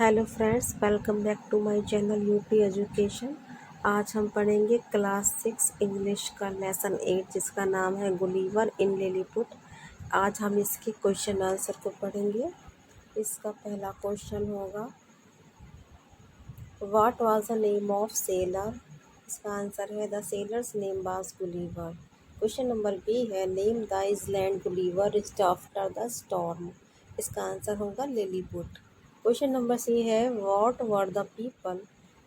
Hello friends, welcome back to my channel UP education. आज हम पढ़ेंगे क्लास 6 इंग्लिश का लेसन 8 जिसका नाम है गुलिवर इन लिलीपुट। आज हम इसके क्वेश्चन आंसर को पढ़ेंगे। इसका पहला क्वेश्चन होगा, what was the name of sailor. इसका आंसर है the sailor's name was Gulliver. Question number B है, name the island Gulliver reached after the storm. इसका आंसर होगा लिलीपुट। क्वेश्चन नंबर सी है, what were the people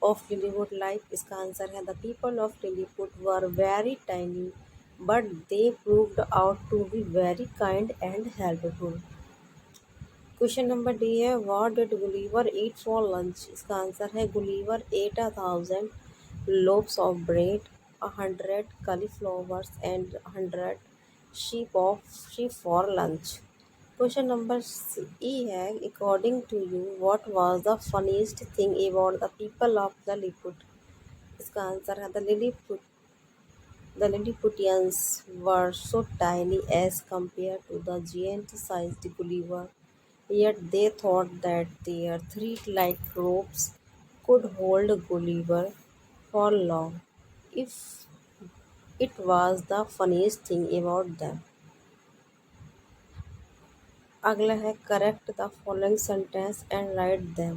of Lilliput like. इसका answer है the people of Lilliput were very tiny but they proved out to be very kind and helpful. Question number D है, what did Gulliver eat for lunch. इसका answer है Gulliver eight 1,000 loaves of bread, 100 cauliflowers and 100 sheep for lunch. Question number E है, according to you what was the funniest thing about the people of the Lilliput। इसका answer है the Lilliputians were so tiny as compared to the giant-sized Gulliver, yet they thought that their thread-like ropes could hold Gulliver for long. If it was the funniest thing about them। अगला है, correct the following sentence and write them.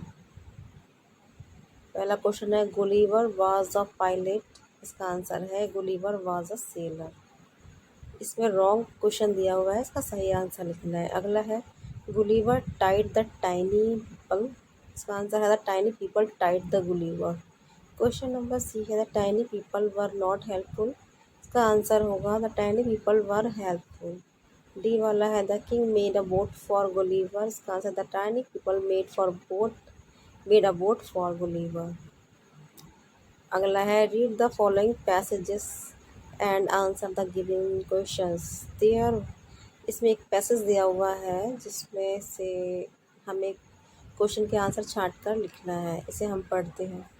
पहला question है, Gulliver was a pilot. इसका answer है Gulliver was a seller. इसमें wrong question दिया हुआ है, इसका सही आंसर लिखना है। अगला है, Gulliver tied the tiny people. इसका आंसर है the tiny people tied the Gulliver. Question number C है, the tiny people were not helpful. इसका आंसर होगा the tiny people were helpful. D वाला है, the king made a boat for Gulliver. इसका answer the tiny people made a boat for Gulliver. अगला है, read the following passages and answer the given questions. There इसमें एक passage दिया हुआ है जिसमें से हमें क्वेश्चन के आंसर छांट कर लिखना है। इसे हम पढ़ते हैं।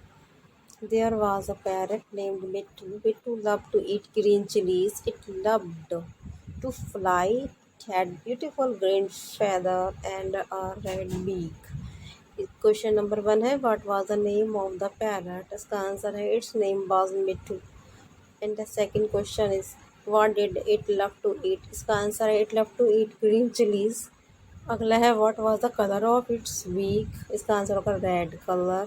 There was a parrot named Mittu. Mittu loved to eat green chilies. It loved to fly. It had beautiful green feather and a red beak. Question number 1 है, what was the name of the parrot। इसका answer है its name was Mittu। And the second question is, what did it love to eat। इसका answer है it loved to eat green chilies। अगला है, what was the color of its beak। इसका answer होगा red color।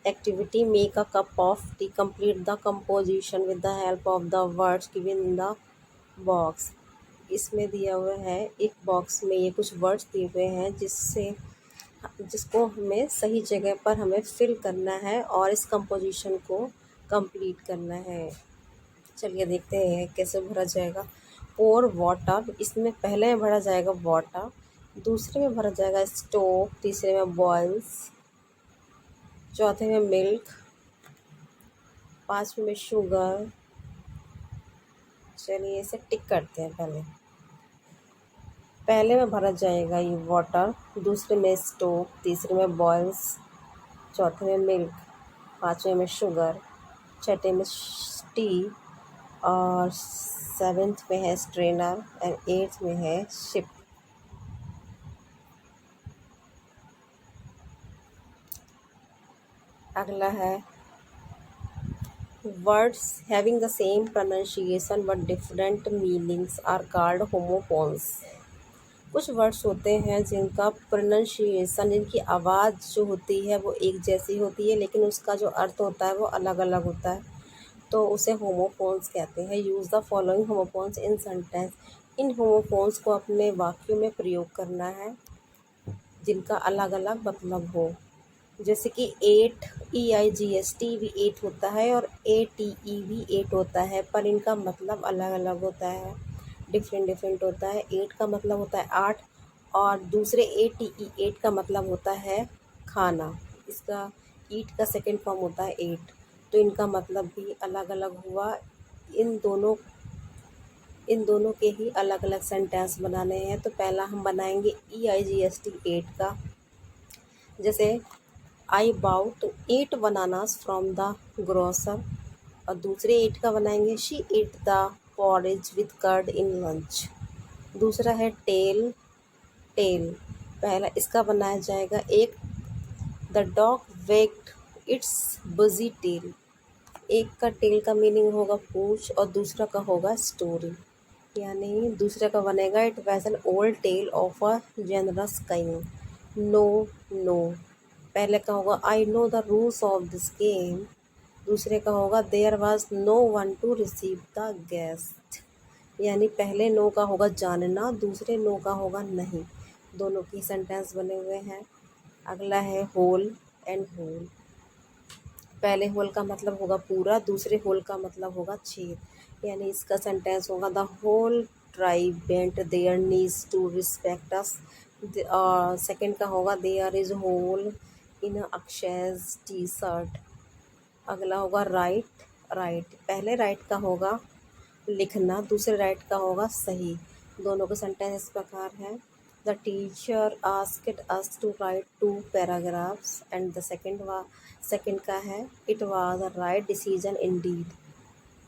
Activity, make a cup of tea, complete the composition with the help of the words given in the box। इसमें दिया हुआ है, एक box में ये कुछ वर्ड्स दिए हुए हैं जिसको हमें सही जगह पर हमें फिल करना है और इस कंपोजिशन को कंप्लीट करना है। चलिए देखते हैं कैसे भरा जाएगा। और वाटर, इसमें पहले में भरा जाएगा वाटर, दूसरे में भरा जाएगा स्टोव, तीसरे में बॉयल्स, चौथे में मिल्क, पाँचवें में शुगर। चलिए इसे टिक करते हैं। पहले में भरा जाएगा ये वाटर, दूसरे में स्टोव, तीसरे में बॉयल्स, चौथे में मिल्क, पाँचवें में शुगर, छठे में टी और सेवेंथ में है स्ट्रेनर एंड एट्थ में है शिप। अगला है, words having the same pronunciation but different meanings are called homophones। कुछ वर्ड्स होते हैं जिनका प्रोनाउंसिएशन, जिनकी आवाज़ जो होती है वो एक जैसी होती है लेकिन उसका जो अर्थ होता है वो अलग अलग होता है, तो उसे होमोफोन्स कहते हैं। Use the following homophones in sentence. In homophones को अपने वाक्यों में प्रयोग करना है जिनका अलग अलग मतलब हो। जैसे कि एट, EIGHT भी 8 होता है और ATE भी 8 होता है, पर इनका मतलब अलग अलग होता है, डिफरेंट होता है। 8 का मतलब होता है 8 और दूसरे ATE 8 का मतलब होता है खाना। इसका ईट का सेकंड फॉर्म होता है 8, तो इनका मतलब भी अलग अलग हुआ। इन दोनों के ही अलग अलग सेंटेंस बनाने हैं। तो पहला हम बनाएंगे EIGHT 8 का। जैसे I bought 8 bananas from the grocer, और दूसरे 8 का बनाएंगे she ate the porridge with curd in lunch. दूसरा है टेल, पहला इसका बनाया जाएगा the dog wagged its bushy tail. एक का टेल का मीनिंग होगा पूंछ और दूसरा का होगा स्टोरी, यानी दूसरे का बनेगा it was an old tale of a generous king. No no, पहले का होगा I know the rules of this game, दूसरे का होगा there was no one to receive the guest, यानी पहले नो का होगा जानना, दूसरे नो का होगा नहीं। दोनों की सेंटेंस बने हुए हैं। अगला है होल एंड होल। पहले होल का मतलब होगा पूरा, दूसरे होल का मतलब होगा छेद, यानी इसका सेंटेंस होगा the whole tribe bent their knees to respect us. Second का होगा there is hole in Akshay's T shirt. अगला होगा राइट। राइट, पहले राइट का होगा लिखना, दूसरे राइट का होगा सही। दोनों के सेंटेंस इस प्रकार है। The teacher asked us to write 2 paragraphs and the second का है it was a right decision indeed.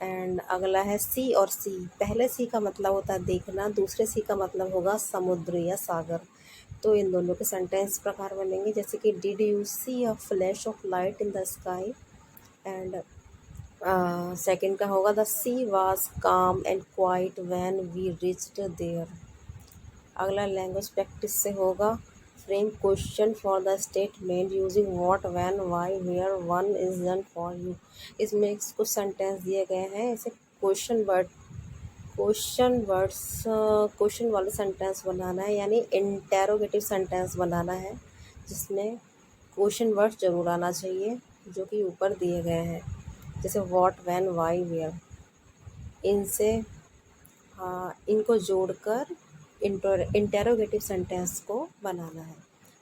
And अगला है सी और सी। पहले सी का मतलब होता है देखना, दूसरे सी का मतलब होगा समुद्र या सागर। तो इन दोनों के सेंटेंस प्रकार बनेंगे जैसे कि did you see a flash of light in the sky. And second का होगा the sea was calm and quiet when we reached there. अगला लैंग्वेज प्रैक्टिस से होगा frame question for the statement using what when why where one is done for you. इसमें कुछ sentence दिए गए हैं, ऐसे क्वेश्चन वाले सेंटेंस बनाना है, यानी इंटेरोगेटिव सेंटेंस बनाना है जिसमें क्वेश्चन वर्ड जरूर आना चाहिए जो कि ऊपर दिए गए हैं, जैसे व्हाट व्हेन व्हाई वेयर। इनसे इनको जोड़कर इंटेरोगेटिव सेंटेंस को बनाना है।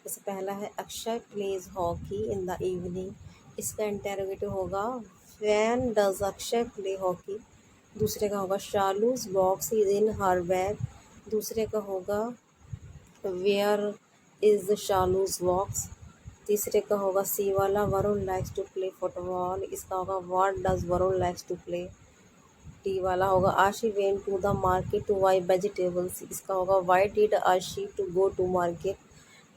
जैसे पहला है Akshay plays hockey in the evening. इसका इंटेरोगेटिव होगा when does Akshay play hockey. दूसरे का होगा Shalu's box is in her bag. दूसरे का होगा वेयर इज शालूज बॉक्स। तीसरे का होगा सी वाला Varun likes to play football. इसका होगा what does Varun likes to play. D वाला होगा Ashi went to the market to buy vegetables. इसका होगा why did Ashi to go to market.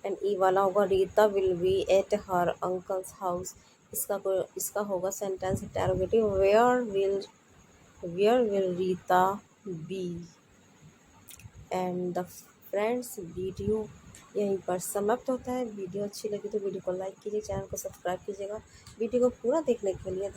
And E वाला होगा Rita will be at her uncle's house. इसका होगा sentence interrogative where will Rita be. And the friends video यहीं पर समाप्त होता है। वीडियो अच्छी लगी तो वीडियो को लाइक कीजिए, चैनल को सब्सक्राइब कीजिएगा। वीडियो को पूरा देखने के लिए